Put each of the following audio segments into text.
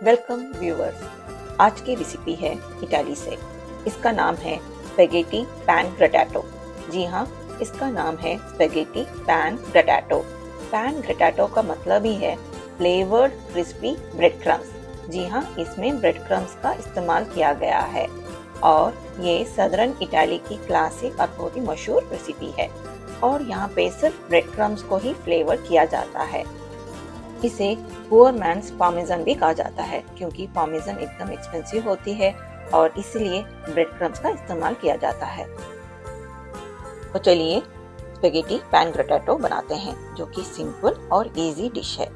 Welcome viewers. आज की recipe है इटाली से। इसका नाम है स्पेगेटी पैन ग्रेटाटो। जी हाँ, इसका नाम है स्पेगेटी पैन ग्रेटाटो। पैन ग्रेटाटो का मतलब ही है फ्लेवर्ड क्रिस्पी ब्रेड क्रम्स। जी हाँ, इसमें ब्रेड क्रम्स का इस्तेमाल किया गया है और ये सदर्न इटाली की क्लासिक और बहुत ही मशहूर रेसिपी है। और यहाँ पे सिर्फ ब्रेड क्रम्स को ही फ्लेवर किया जाता है। इसे पुअर मैन्स पार्मेज़न भी कहा जाता है क्योंकि पार्मेज़न एकदम एक्सपेंसिव होती है और इसलिए ब्रेड क्रम्स का इस्तेमाल किया जाता है। तो चलिए स्पेगेटी पैन ग्रेटाटो बनाते हैं, जो कि सिंपल और इजी डिश है।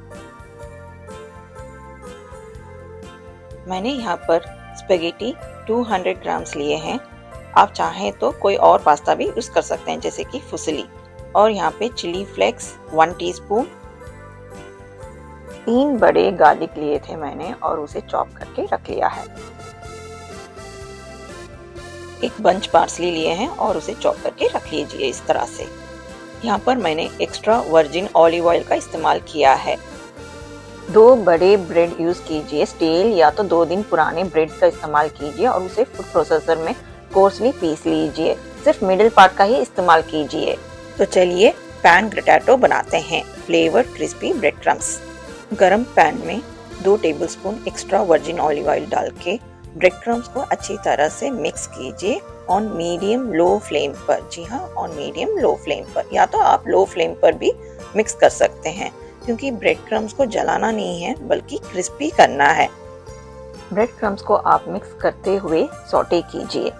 मैंने यहाँ पर स्पेगेटी 200 ग्राम्स लिए हैं। आप चाहें तो कोई और पास्ता भी यूज कर सकते हैं, जैसे कि फुसली। और यहाँ पे चिली फ्लेक्स 1 टीस्पून, 3 बड़े गार्लिक लिए थे मैंने और उसे चॉप करके रख लिया है। 1 बंच पार्सली लिए हैं और उसे चॉप करके रख लीजिए इस तरह से। यहाँ पर मैंने एक्स्ट्रा वर्जिन ऑलिव ऑयल का इस्तेमाल किया है। 2 बड़े ब्रेड यूज कीजिए, स्टील या तो 2 दिन पुराने ब्रेड का इस्तेमाल कीजिए और उसे फूड प्रोसेसर में कोर्सली पीस लीजिए। सिर्फ मिडिल पार्ट का ही इस्तेमाल कीजिए। तो चलिए पैन ग्रेटाटो बनाते हैं, फ्लेवर्ड क्रिस्पी ब्रेड क्रम्स। गरम पैन में 2 tablespoon extra virgin olive oil डाल के ब्रेड क्रम्स को अच्छी तरह से मिक्स कीजिए ऑन मीडियम लो फ्लेम पर। जी हाँ, ऑन मीडियम लो फ्लेम पर, या तो आप लो फ्लेम पर भी मिक्स कर सकते हैं क्योंकि ब्रेड क्रम्स को जलाना नहीं है बल्कि क्रिस्पी करना है। ब्रेड क्रम्स को आप मिक्स करते हुए सौटे कीजिए।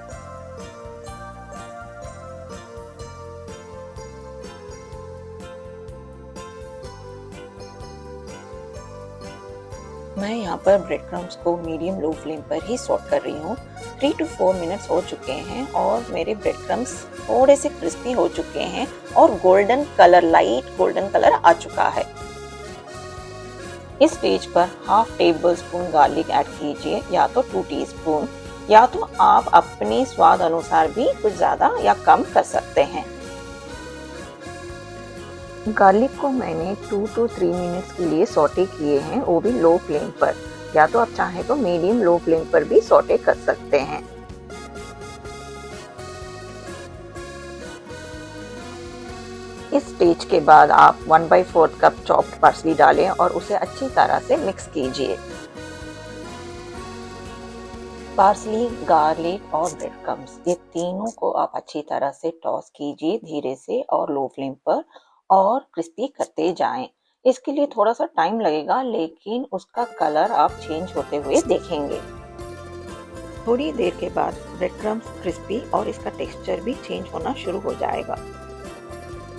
मैं यहाँ पर ब्रेड क्रम्स को मीडियम लो फ्लेम पर ही सॉट कर रही हूँ। 3 to 4 मिनट्स हो चुके हैं और मेरे ब्रेड क्रम्स थोड़े से क्रिस्पी हो चुके हैं और golden colour, light golden colour आ चुका है। इस स्टेज पर half tablespoon garlic add कीजिए, या तो 2 टीस्पून, या तो आप अपने स्वाद अनुसार भी कुछ ज्यादा या कम कर सकते हैं। गार्लिक को मैंने 2 to 3 मिनट्स के लिए सौटे किए हैं, वो भी लो फ्लेम पर, या तो आप चाहें तो मीडियम लो फ्लेम पर भी सौटे कर सकते हैं। इस स्टेज के बाद आप 1/4 कप चॉप्ड पार्सली डालें और उसे अच्छी तरह से मिक्स कीजिए। पार्सली, गार्लिक और ब्रेड क्रम्स, ये तीनों को आप अच्छी तरह से टॉस कीजिए धीरे से और लो फ्लेम पर, और क्रिस्पी करते जाएं। इसके लिए थोड़ा सा टाइम लगेगा, लेकिन उसका कलर आप चेंज होते हुए देखेंगे। थोड़ी देर के बाद ब्रेड क्रम्स क्रिस्पी और इसका टेक्सचर भी चेंज होना शुरू हो जाएगा।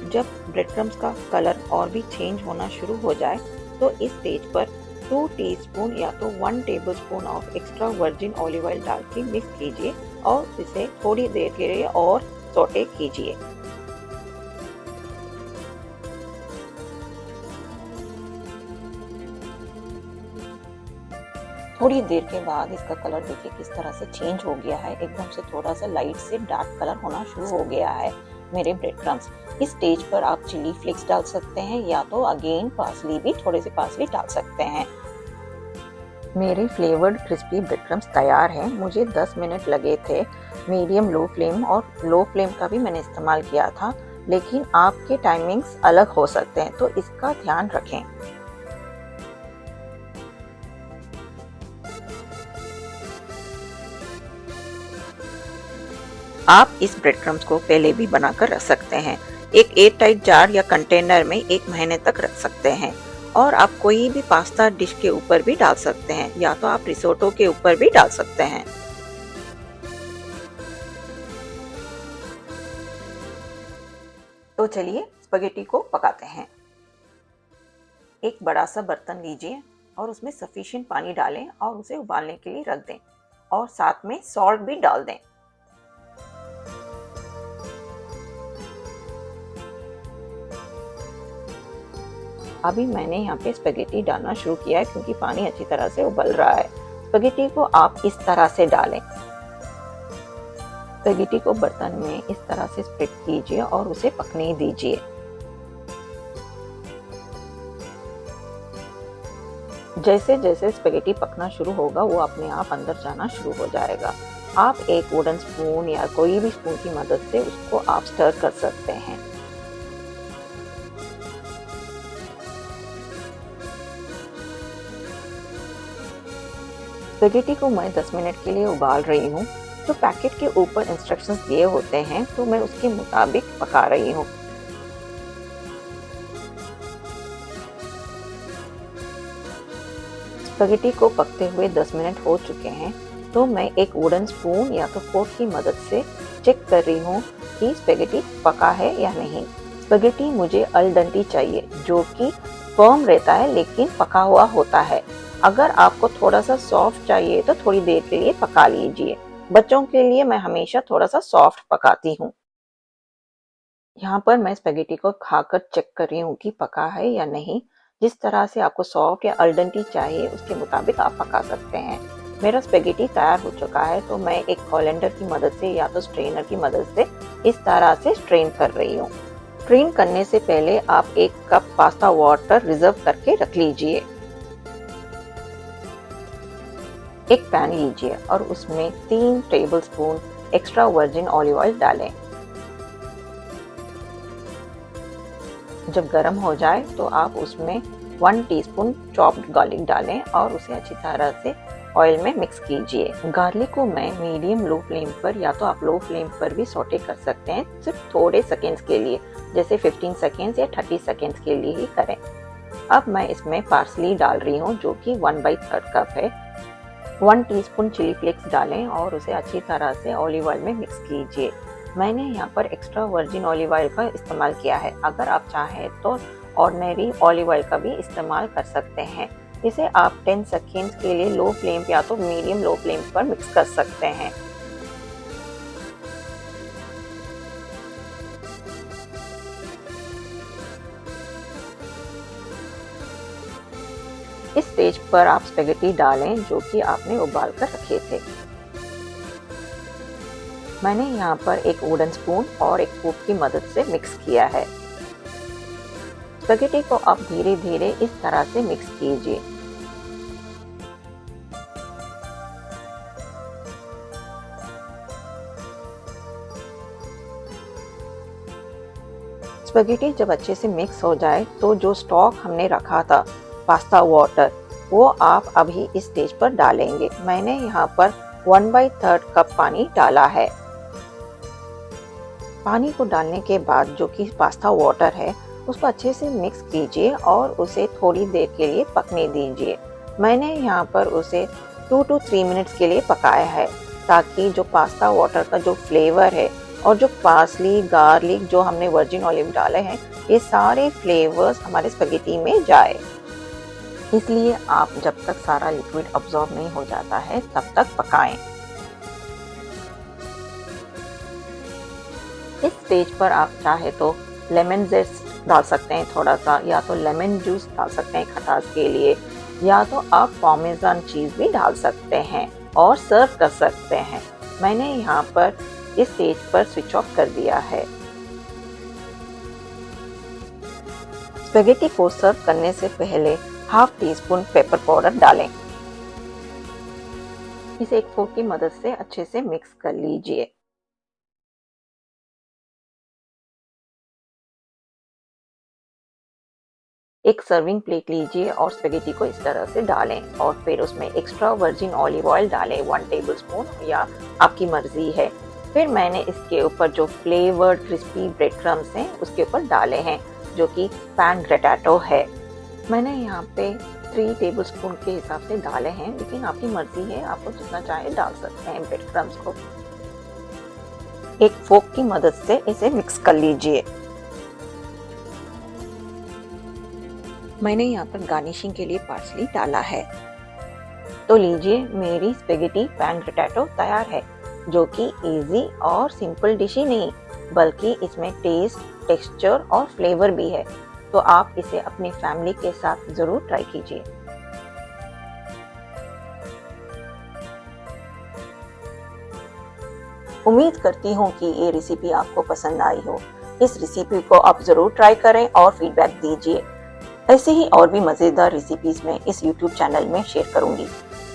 जब ब्रेड क्रम्स का कलर और भी चेंज होना शुरू हो जाए तो इस स्टेज पर 2 टीस्पून या तो 1 tablespoon of extra virgin olive oil डाल के मिक्स कीजिए और इसे थोड़ी देर के लिए और सौटे कीजिए। थोड़ी देर के बाद इसका कलर देखिए किस तरह से चेंज हो गया है, एकदम से थोड़ा सा लाइट से डार्क कलर होना शुरू हो गया है मेरे ब्रेड क्रम्स। इस स्टेज पर आप चिली फ्लेक्स डाल सकते हैं, या तो अगेन पार्सली भी, थोड़े से पार्सली डाल सकते हैं। मेरे फ्लेवर्ड क्रिस्पी ब्रेड क्रम्स तैयार हैं। मुझे 10 मिनट लगे थे। मीडियम लो फ्लेम और लो फ्लेम का भी मैंने इस्तेमाल किया था, लेकिन आपके टाइमिंग्स अलग हो सकते हैं, तो इसका ध्यान रखें। आप इस ब्रेड क्रम्स को पहले भी बनाकर रख सकते हैं। एक एयर टाइट जार या कंटेनर में 1 महीने तक रख सकते हैं। और आप कोई भी पास्ता डिश के ऊपर भी डाल सकते हैं, या तो आप रिसोटो के ऊपर भी डाल सकते हैं। तो चलिए स्पेगेटी को पकाते हैं। एक बड़ा सा बर्तन लीजिए और उसमें सफिशिएंट पानी डालें और उसे उबालने के लिए रख दें, और साथ में सॉल्ट भी डाल दें। अभी मैंने यहाँ पे स्पेगेटी डालना शुरू किया है क्योंकि पानी अच्छी तरह से उबल रहा है। स्पेगेटी को आप इस तरह से डालें। स्पेगेटी को बर्तन में इस तरह से स्प्रेड कीजिए और उसे पकने दीजिए। जैसे जैसे स्पेगेटी पकना शुरू होगा वो अपने आप अंदर जाना शुरू हो जाएगा। आप एक वुडन स्पून या कोई भी स्पून की मदद से उसको आप स्टर कर सकते हैं। स्पेगेटी को मैं 10 मिनट के लिए उबाल रही हूँ। तो पैकेट के ऊपर इंस्ट्रक्शंस दिए होते हैं तो मैं उसके मुताबिक पका रही हूँ। स्पेगेटी को पकते हुए 10 मिनट हो चुके हैं तो मैं एक वुडन स्पून या तो फोर्क की मदद से चेक कर रही हूँ कि स्पेगेटी पका है या नहीं। स्पेगेटी मुझे अल डेंटे चाहिए, जो कि फर्म रहता है लेकिन पका हुआ होता है। अगर आपको थोड़ा सा सॉफ्ट चाहिए तो थोड़ी देर के लिए पका लीजिए। बच्चों के लिए मैं हमेशा थोड़ा सा सॉफ्ट पकाती हूँ। यहाँ पर मैं स्पेगेटी को खाकर चेक कर रही हूँ कि पका है या नहीं। जिस तरह से आपको सॉफ्ट या अल डेंटे चाहिए उसके मुताबिक आप पका सकते हैं। मेरा स्पेगेटी तैयार हो चुका है तो मैं एक कोलेंडर की मदद से या तो स्ट्रेनर की मदद से इस तरह से स्ट्रेन कर रही हूँ। स्ट्रेन करने से पहले आप 1 कप पास्ता वाटर रिजर्व करके रख लीजिए। एक पैन लीजिए और उसमें 3 tablespoon extra virgin olive oil डालें। जब गर्म हो जाए तो आप उसमें 1 टीस्पून चॉप्ड गार्लिक डालें और उसे अच्छी तरह से ऑयल में मिक्स कीजिए। गार्लिक को मैं मीडियम लो फ्लेम पर या तो आप लो फ्लेम पर भी सौटे कर सकते हैं, सिर्फ थोड़े सेकेंड्स के लिए, जैसे 15 सेकेंड्स या 30 सेकेंड्स के लिए ही करें। अब मैं इसमें पार्सली डाल रही हूँ जो कि 1/3 कप है। 1 टीस्पून चिली फ्लेक्स डालें और उसे अच्छी तरह से ऑलिव ऑयल में मिक्स कीजिए। मैंने यहाँ पर एक्स्ट्रा वर्जिन ऑलिव ऑयल का इस्तेमाल किया है। अगर आप चाहें तो ऑर्डिनरी ऑलिव ऑयल का भी इस्तेमाल कर सकते हैं। इसे आप 10 सेकेंड्स के लिए लो फ्लेम या तो मीडियम लो फ्लेम पर मिक्स कर सकते हैं। इस स्टेज पर आप स्पेगेटी डालें जो कि आपने उबाल कर रखे थे। मैंने यहाँ पर एक वुडन स्पून और एक फोर्क की मदद से मिक्स किया है। स्पेगेटी को आप धीरे धीरे इस तरह से मिक्स कीजिए। स्पेगेटी जब अच्छे से मिक्स हो जाए तो जो स्टॉक हमने रखा था पास्ता वाटर, वो आप अभी इस स्टेज पर डालेंगे। मैंने यहाँ पर 1/3 कप पानी डाला है। पानी को डालने के बाद जो कि पास्ता वाटर है उसको अच्छे से मिक्स कीजिए और उसे थोड़ी देर के लिए पकने दीजिए। मैंने यहाँ पर उसे 2 to 3 मिनट्स के लिए पकाया है ताकि जो पास्ता वाटर का जो फ्लेवर है और जो पार्सली गार्लिक जो हमने वर्जिन ऑलिव डाले हैं, ये सारे फ्लेवर्स हमारे स्पेगेटी में जाए। इसलिए आप जब तक सारा लिक्विड अब्जॉर्ब नहीं हो जाता है तब तक पकाएं। इस स्टेज पर आप चाहे तो लेमन जेस्ट डाल सकते हैं थोड़ा सा, या तो लेमन जूस डाल सकते हैं खटास के लिए, या तो आप पार्मेजान चीज भी डाल सकते हैं और सर्व कर सकते हैं। मैंने यहाँ पर इस स्टेज पर स्विच ऑफ कर दिया है। स्पेगेटी को सर्व करने से पहले ½ टीस्पून पेपर पाउडर डालें। इसे एक फोर्क की मदद से अच्छे से मिक्स कर लीजिए। एक सर्विंग प्लेट लीजिए और स्पेगेटी को इस तरह से डालें और फिर उसमें एक्स्ट्रा वर्जिन ऑलिव ऑयल डालें 1 टेबलस्पून, या आपकी मर्जी है। फिर मैंने इसके ऊपर जो फ्लेवर्ड क्रिस्पी ब्रेड क्रम्स हैं उसके ऊपर डाले हैं जो कि पैन ग्रेटाटो है। मैंने यहाँ पे 3 टेबलस्पून के हिसाब से डाले हैं, लेकिन आपकी मर्जी है, आपको जितना चाहे डाल सकते हैं ब्रेड क्रम्स को। एक फोर्क की मदद से इसे मिक्स कर लीजिए। मैंने यहाँ पर गार्निशिंग के लिए पार्सली डाला है। तो लीजिए, मेरी स्पेगेटी पैन ग्रेटाटो तैयार है, जो कि इजी और सिंपल डिश ही नहीं बल्कि इसमें टेस्ट, टेक्सचर और फ्लेवर भी है। तो आप इसे अपनी फैमिली के साथ जरूर ट्राई कीजिए। उम्मीद करती हूँ कि ये रेसिपी आपको पसंद आई हो। इस रेसिपी को आप जरूर ट्राई करें और फीडबैक दीजिए। ऐसे ही और भी मज़ेदार रेसिपीज़ मैं इस YouTube चैनल में शेयर करूंगी।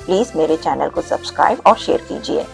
प्लीज़ मेरे चैनल को सब्सक्राइब और शेयर कीजिए।